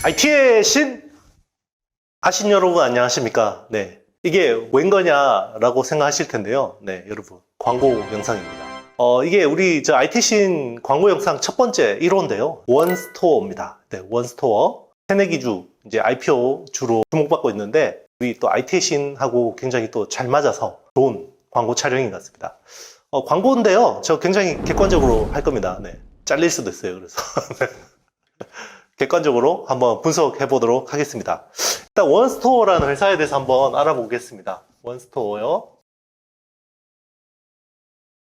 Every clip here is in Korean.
IT의 신 아신 여러분 안녕하십니까? 네, 이게 웬 거냐라고 생각하실 텐데요. 네, 여러분 광고 영상입니다. 이게 우리 IT 신 광고 영상 첫 번째 1호인데요. 원스토어입니다. 네, 원스토어 새내기주 이제 IPO 주로 주목받고 있는데 우리 또 IT의 신하고 굉장히 또 잘 맞아서 좋은 광고 촬영인 것 같습니다. 광고인데요. 저 굉장히 객관적으로 할 겁니다. 네, 잘릴 수도 있어요. 그래서 객관적으로 한번 분석해 보도록 하겠습니다. 일단 원스토어라는 회사에 대해서 한번 알아보겠습니다. 원스토어요.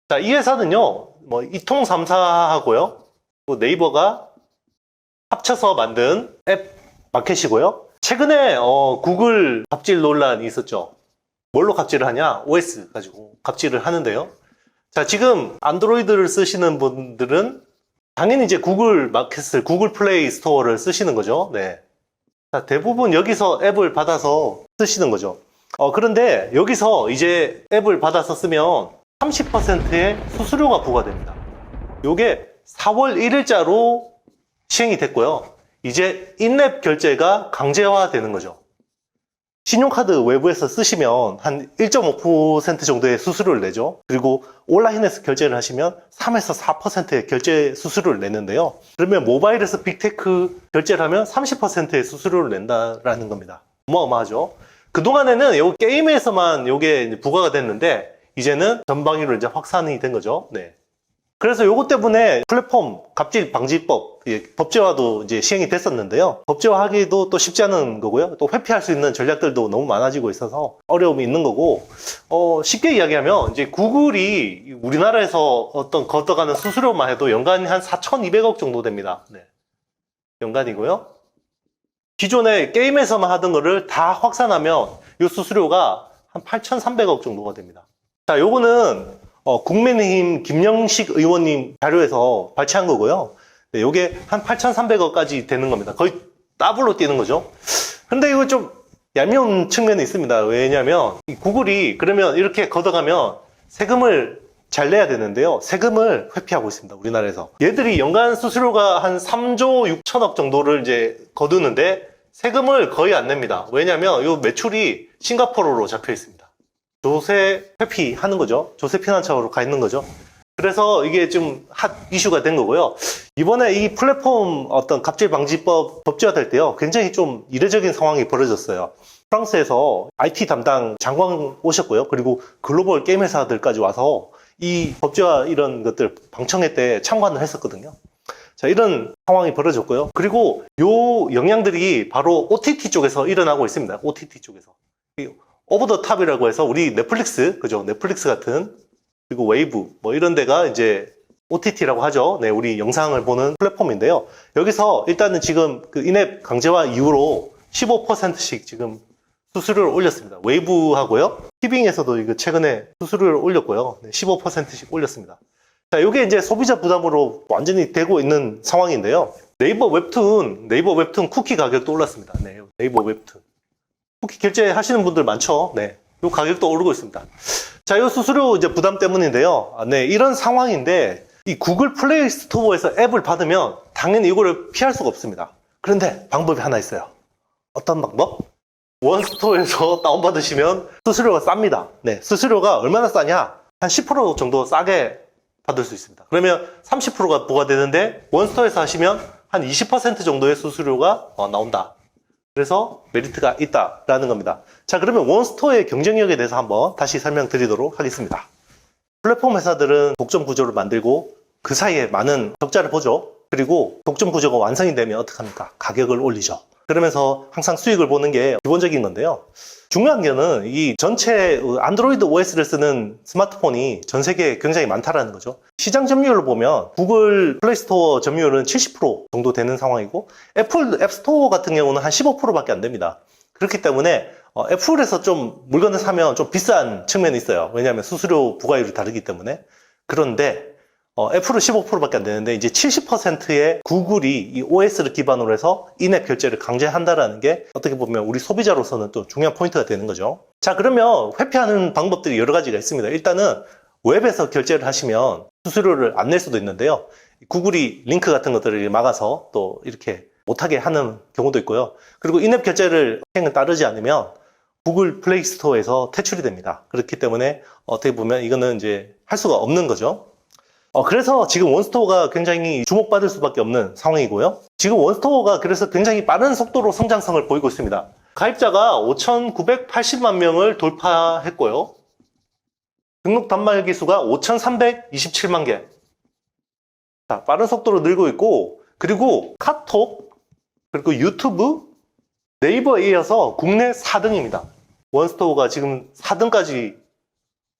자, 이 회사는요, 이통 3사하고요, 네이버가 합쳐서 만든 앱 마켓이고요. 최근에 구글 갑질 논란이 있었죠. 뭘로 갑질을 하냐? OS 가지고 갑질을 하는데요. 자, 지금 안드로이드를 쓰시는 분들은 당연히 이제 구글 마켓을, 구글 플레이 스토어를 쓰시는 거죠. 네. 자, 대부분 여기서 앱을 받아서 쓰시는 거죠. 그런데 여기서 이제 앱을 받아서 쓰면 30%의 수수료가 부과됩니다. 요게 4월 1일자로 시행이 됐고요. 이제 인앱 결제가 강제화되는 거죠. 신용카드 외부에서 쓰시면 한 1.5% 정도의 수수료를 내죠. 그리고 온라인에서 결제를 하시면 3에서 4%의 결제 수수료를 내는데요. 그러면 모바일에서 빅테크 결제를 하면 30%의 수수료를 낸다라는 겁니다. 어마어마하죠. 그동안에는 요 게임에서만 요게 부과가 됐는데 이제는 전방위로 이제 확산이 된 거죠. 네. 그래서 요것 때문에 플랫폼 갑질 방지법, 법제화도 이제 시행이 됐었는데요. 법제화하기도 또 쉽지 않은 거고요. 또 회피할 수 있는 전략들도 너무 많아지고 있어서 어려움이 있는 거고, 쉽게 이야기하면 이제 구글이 우리나라에서 어떤 걷어가는 수수료만 해도 연간 한 4,200억 정도 됩니다. 네. 연간이고요. 기존에 게임에서만 하던 거를 다 확산하면 이 수수료가 한 8,300억 정도가 됩니다. 자, 요거는 국민의힘 김영식 의원님 자료에서 발췌한 거고요. 네, 요게 한 8,300억까지 되는 겁니다. 거의 더블로 뛰는 거죠. 근데 이거 좀 얄미운 측면이 있습니다. 왜냐면 이 구글이 그러면 이렇게 걷어가면 세금을 잘 내야 되는데요. 세금을 회피하고 있습니다. 우리나라에서. 얘들이 연간 수수료가 한 3조 6천억 정도를 이제 거두는데 세금을 거의 안 냅니다. 왜냐면 이 매출이 싱가포르로 잡혀 있습니다. 조세 회피하는 거죠. 조세 피난처로 가 있는 거죠. 그래서 이게 좀 핫 이슈가 된 거고요. 이번에 이 플랫폼 어떤 갑질 방지법 법제화될 때요. 굉장히 좀 이례적인 상황이 벌어졌어요. 프랑스에서 IT 담당 장관 오셨고요. 그리고 글로벌 게임 회사들까지 와서 이 법제화 이런 것들 방청회 때 참관을 했었거든요. 자, 이런 상황이 벌어졌고요. 그리고 요 영향들이 바로 OTT 쪽에서 일어나고 있습니다. OTT 쪽에서. 오버 더 탑이라고 해서 우리 넷플릭스, 그죠? 넷플릭스 같은, 그리고 웨이브, 이런 데가 이제 OTT라고 하죠. 네, 우리 영상을 보는 플랫폼인데요. 여기서 일단은 지금 그 인앱 강제화 이후로 15%씩 지금 수수료를 올렸습니다. 웨이브하고요. 티빙에서도 이거 최근에 수수료를 올렸고요. 네, 15%씩 올렸습니다. 자, 이게 이제 소비자 부담으로 완전히 되고 있는 상황인데요. 네이버 웹툰 쿠키 가격도 올랐습니다. 네, 네이버 웹툰. 쿠키 결제하시는 분들 많죠. 네. 요 가격도 오르고 있습니다. 자, 요 수수료 이제 부담 때문인데요. 네. 이런 상황인데, 이 구글 플레이 스토어에서 앱을 받으면 당연히 이거를 피할 수가 없습니다. 그런데 방법이 하나 있어요. 어떤 방법? 원스토어에서 다운받으시면 수수료가 쌉니다. 네. 수수료가 얼마나 싸냐? 한 10% 정도 싸게 받을 수 있습니다. 그러면 30%가 부과되는데, 원스토어에서 하시면 한 20% 정도의 수수료가 나온다. 그래서 메리트가 있다라는 겁니다. 자, 그러면 원스토어의 경쟁력에 대해서 한번 다시 설명드리도록 하겠습니다. 플랫폼 회사들은 독점 구조를 만들고 그 사이에 많은 적자를 보죠. 그리고 독점 구조가 완성이 되면 어떡합니까? 가격을 올리죠. 그러면서 항상 수익을 보는 게 기본적인 건데요. 중요한 게는 이 전체 안드로이드 OS를 쓰는 스마트폰이 전 세계에 굉장히 많다라는 거죠. 시장 점유율을 보면 구글 플레이스토어 점유율은 70% 정도 되는 상황이고 애플 앱스토어 같은 경우는 한 15%밖에 안 됩니다. 그렇기 때문에 애플에서 좀 물건을 사면 좀 비싼 측면이 있어요. 왜냐하면 수수료 부과율이 다르기 때문에. 그런데 애플은 15%밖에 안 되는데 이제 70%의 구글이 이 OS를 기반으로 해서 인앱 결제를 강제한다라는 게 어떻게 보면 우리 소비자로서는 또 중요한 포인트가 되는 거죠. 자, 그러면 회피하는 방법들이 여러 가지가 있습니다. 일단은 웹에서 결제를 하시면 수수료를 안 낼 수도 있는데요. 구글이 링크 같은 것들을 막아서 또 이렇게 못하게 하는 경우도 있고요. 그리고 인앱 결제를 행을 따르지 않으면 구글 플레이 스토어에서 퇴출이 됩니다. 그렇기 때문에 어떻게 보면 이거는 이제 할 수가 없는 거죠. 그래서 지금 원스토어가 굉장히 주목받을 수밖에 없는 상황이고요. 지금 원스토어가 그래서 굉장히 빠른 속도로 성장성을 보이고 있습니다. 가입자가 5,980만 명을 돌파했고요. 등록 단말기 수가 5,327만 개. 자, 빠른 속도로 늘고 있고, 그리고 카톡, 그리고 유튜브, 네이버에 이어서 국내 4등입니다. 원스토어가 지금 4등까지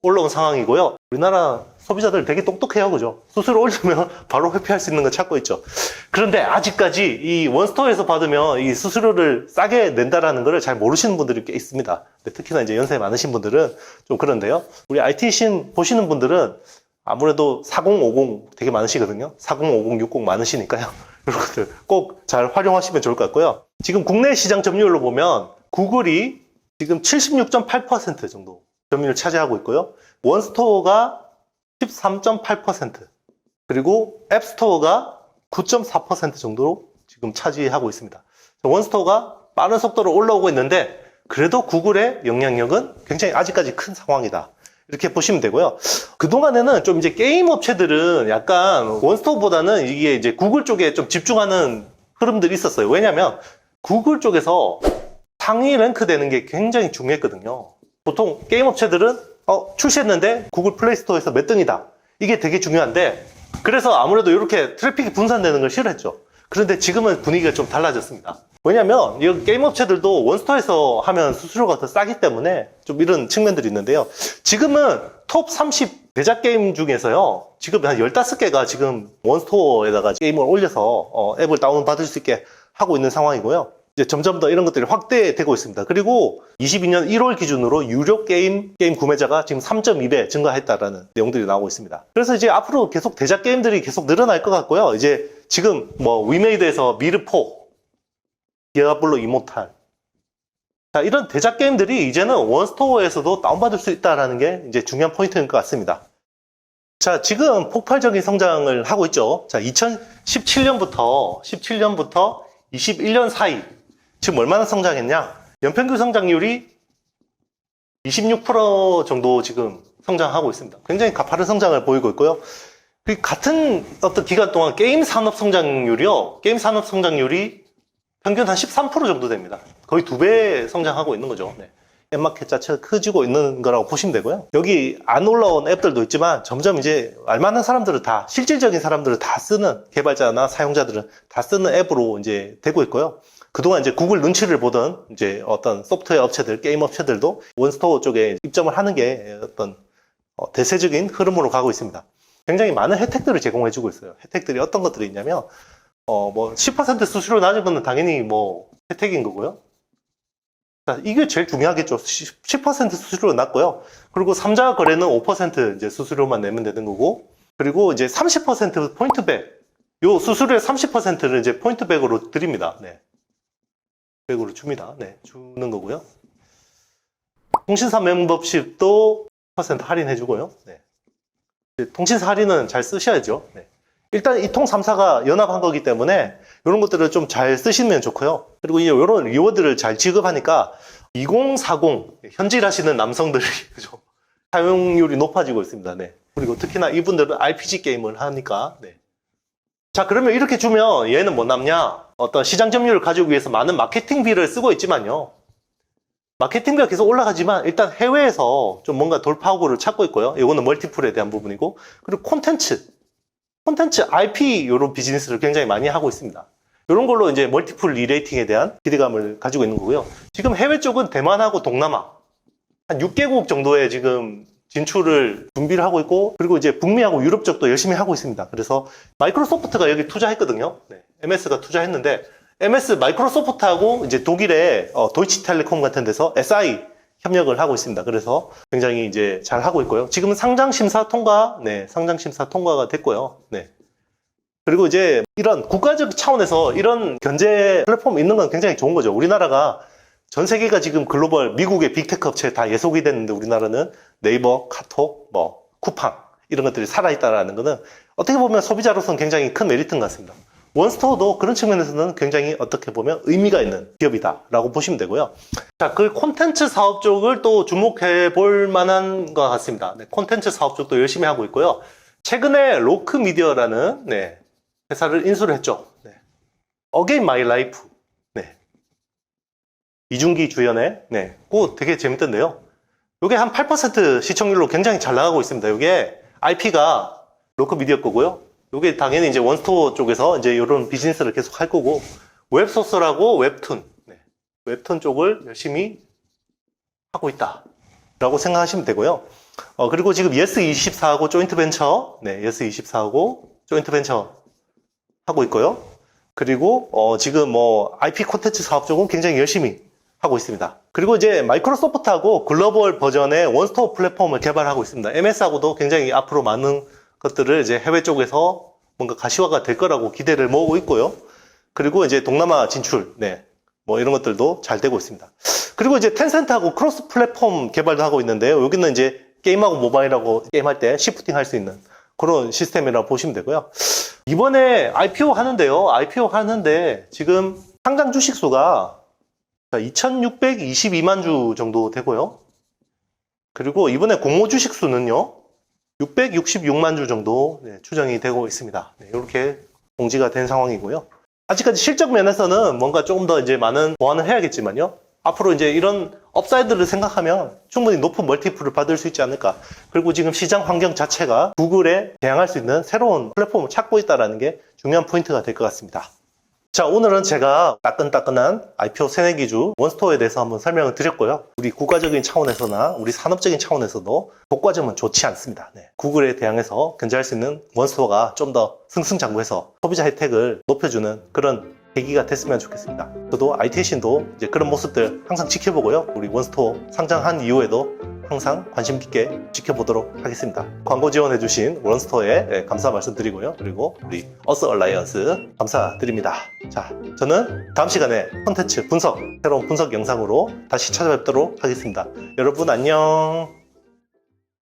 올라온 상황이고요. 우리나라 소비자들 되게 똑똑해요, 그죠? 수수료 올리면 바로 회피할 수 있는 거 찾고 있죠. 그런데 아직까지 이 원스토어에서 받으면 이 수수료를 싸게 낸다라는 걸 잘 모르시는 분들이 꽤 있습니다. 특히나 이제 연세 많으신 분들은 좀 그런데요. 우리 IT신 보시는 분들은 아무래도 4050 되게 많으시거든요. 4050, 60 많으시니까요. 이런 것들 꼭 잘 활용하시면 좋을 것 같고요. 지금 국내 시장 점유율로 보면 구글이 지금 76.8% 정도 점유율을 차지하고 있고요. 원스토어가 13.8%, 그리고 앱스토어가 9.4% 정도로 지금 차지하고 있습니다. 원스토어가 빠른 속도로 올라오고 있는데 그래도 구글의 영향력은 굉장히 아직까지 큰 상황이다. 이렇게 보시면 되고요. 그동안에는 좀 이제 게임 업체들은 약간 원스토어보다는 이게 이제 구글 쪽에 좀 집중하는 흐름들이 있었어요. 왜냐면 구글 쪽에서 상위 랭크 되는 게 굉장히 중요했거든요. 보통 게임 업체들은 출시했는데 구글 플레이 스토어에서 몇 등이다. 이게 되게 중요한데 그래서 아무래도 이렇게 트래픽이 분산되는 걸 싫어했죠. 그런데 지금은 분위기가 좀 달라졌습니다. 왜냐면 이 게임 업체들도 원스토어에서 하면 수수료가 더 싸기 때문에 좀 이런 측면들이 있는데요. 지금은 톱 30 대작 게임 중에서요. 지금 한 15개가 지금 원스토어에다가 게임을 올려서 앱을 다운받을 수 있게 하고 있는 상황이고요. 이제 점점 더 이런 것들이 확대되고 있습니다. 그리고 22년 1월 기준으로 유료 게임 구매자가 지금 3.2배 증가했다라는 내용들이 나오고 있습니다. 그래서 이제 앞으로 계속 대작 게임들이 계속 늘어날 것 같고요. 이제 지금 뭐 위메이드에서 미르4, 디아블로 이모탈, 자, 이런 대작 게임들이 이제는 원스토어에서도 다운받을 수 있다는 게 이제 중요한 포인트인 것 같습니다. 자, 지금 폭발적인 성장을 하고 있죠. 자, 2017년부터 21년 사이 지금 얼마나 성장했냐? 연평균 성장률이 26% 정도 지금 성장하고 있습니다. 굉장히 가파른 성장을 보이고 있고요. 같은 어떤 기간 동안 게임 산업 성장률이 평균 한 13% 정도 됩니다. 거의 2배 성장하고 있는 거죠. 네. 앱마켓 자체가 커지고 있는 거라고 보시면 되고요. 여기 안 올라온 앱들도 있지만 점점 이제 알만한 사람들은 다, 실질적인 사람들은 다 쓰는, 개발자나 사용자들은 다 쓰는 앱으로 이제 되고 있고요. 그동안 이제 구글 눈치를 보던 이제 어떤 소프트웨어 업체들, 게임 업체들도 원스토어 쪽에 입점을 하는 게 어떤 대세적인 흐름으로 가고 있습니다. 굉장히 많은 혜택들을 제공해주고 있어요. 혜택들이 어떤 것들이 있냐면, 뭐 10% 수수료 낮은 거는 당연히 뭐 혜택인 거고요. 자, 이게 제일 중요하겠죠. 10% 수수료 낮고요. 그리고 3자 거래는 5% 이제 수수료만 내면 되는 거고, 그리고 이제 30% 포인트백. 요 수수료의 30%를 이제 포인트백으로 드립니다. 네. 백으로 줍니다. 네. 주는 거고요. 통신사 멤버십도 10% 할인해주고요. 네. 통신사 할인은 잘 쓰셔야죠. 네. 일단 이통 3사가 연합한 거기 때문에 이런 것들을 좀 잘 쓰시면 좋고요. 그리고 이런 리워드를 잘 지급하니까 2040 현질하시는 남성들이 그죠? 사용률이 높아지고 있습니다. 네. 그리고 특히나 이분들은 RPG 게임을 하니까. 네. 자, 그러면 이렇게 주면 얘는 뭐 남냐? 어떤 시장 점유율을 가지기 위해서 많은 마케팅비를 쓰고 있지만요. 마케팅비가 계속 올라가지만 일단 해외에서 좀 뭔가 돌파구를 찾고 있고요. 이거는 멀티플에 대한 부분이고, 그리고 콘텐츠 IP 이런 비즈니스를 굉장히 많이 하고 있습니다. 이런 걸로 이제 멀티플 리레이팅에 대한 기대감을 가지고 있는 거고요. 지금 해외 쪽은 대만하고 동남아 한 6개국 정도의 지금 진출을 준비를 하고 있고, 그리고 이제 북미하고 유럽 쪽도 열심히 하고 있습니다. 그래서 마이크로소프트가 여기 투자했거든요. 네, MS가 투자했는데 MS 마이크로소프트하고 이제 독일의 도이치텔레콤 같은 데서 SI 협력을 하고 있습니다. 그래서 굉장히 이제 잘 하고 있고요. 지금은 상장심사 통과가 됐고요. 네. 그리고 이제 이런 국가적 차원에서 이런 견제 플랫폼이 있는 건 굉장히 좋은 거죠. 우리나라가 전 세계가 지금 글로벌 미국의 빅테크 업체에 다 예속이 됐는데 우리나라는 네이버, 카톡, 쿠팡 이런 것들이 살아있다는 거는 어떻게 보면 소비자로서는 굉장히 큰 메리트인 것 같습니다. 원스토어도 그런 측면에서는 굉장히 어떻게 보면 의미가 있는 기업이다라고 보시면 되고요. 자, 그 콘텐츠 사업 쪽을 또 주목해 볼 만한 것 같습니다. 네, 콘텐츠 사업 쪽도 열심히 하고 있고요. 최근에 로크미디어라는 회사를 인수를 했죠. 네. 어게인 마이 라이프. 네. 이준기 주연의 그거 되게 재밌던데요. 이게 한 8% 시청률로 굉장히 잘 나가고 있습니다. 이게 IP가 로크미디어 거고요. 이게 당연히 이제 원스토어 쪽에서 이제 이런 비즈니스를 계속 할 거고, 웹소설하고 웹툰, 웹툰 쪽을 열심히 하고 있다라고 생각하시면 되고요. 그리고 지금 예스24하고 조인트 벤처, 예스24하고 조인트 벤처 하고 있고요. 그리고 지금 뭐 IP 콘텐츠 사업 쪽은 굉장히 열심히 하고 있습니다. 그리고 이제 마이크로소프트하고 글로벌 버전의 원스토어 플랫폼을 개발하고 있습니다. MS하고도 굉장히 앞으로 많은 것들을 이제 해외 쪽에서 뭔가 가시화가 될 거라고 기대를 모으고 있고요. 그리고 이제 동남아 진출, 뭐 이런 것들도 잘 되고 있습니다. 그리고 이제 텐센트하고 크로스 플랫폼 개발도 하고 있는데요. 여기는 이제 게임하고 모바일하고 게임할 때 시프팅 할 수 있는 그런 시스템이라고 보시면 되고요. 이번에 IPO 하는데요. IPO 하는데 지금 상장 주식 수가 2622만 주 정도 되고요. 그리고 이번에 공모 주식 수는요. 666만 주 정도 추정이 되고 있습니다. 이렇게 공지가 된 상황이고요. 아직까지 실적 면에서는 뭔가 조금 더 이제 많은 보완을 해야겠지만요. 앞으로 이제 이런 업사이드를 생각하면 충분히 높은 멀티플을 받을 수 있지 않을까. 그리고 지금 시장 환경 자체가 구글에 대항할 수 있는 새로운 플랫폼을 찾고 있다는 게 중요한 포인트가 될 것 같습니다. 자, 오늘은 제가 따끈따끈한 IPO 새내기주 원스토어에 대해서 한번 설명을 드렸고요. 우리 국가적인 차원에서나 우리 산업적인 차원에서도 독과점은 좋지 않습니다. 구글에 대항해서 견제할 수 있는 원스토어가 좀 더 승승장구해서 소비자 혜택을 높여주는 그런 계기가 됐으면 좋겠습니다. 저도 IT신도 이제 그런 모습들 항상 지켜보고요. 우리 원스토어 상장한 이후에도 항상 관심 깊게 지켜보도록 하겠습니다. 광고 지원해주신 원스토어에 감사 말씀드리고요. 그리고 우리 어스 얼라이언스 감사드립니다. 자, 저는 다음 시간에 콘텐츠 분석, 새로운 분석 영상으로 다시 찾아뵙도록 하겠습니다. 여러분 안녕.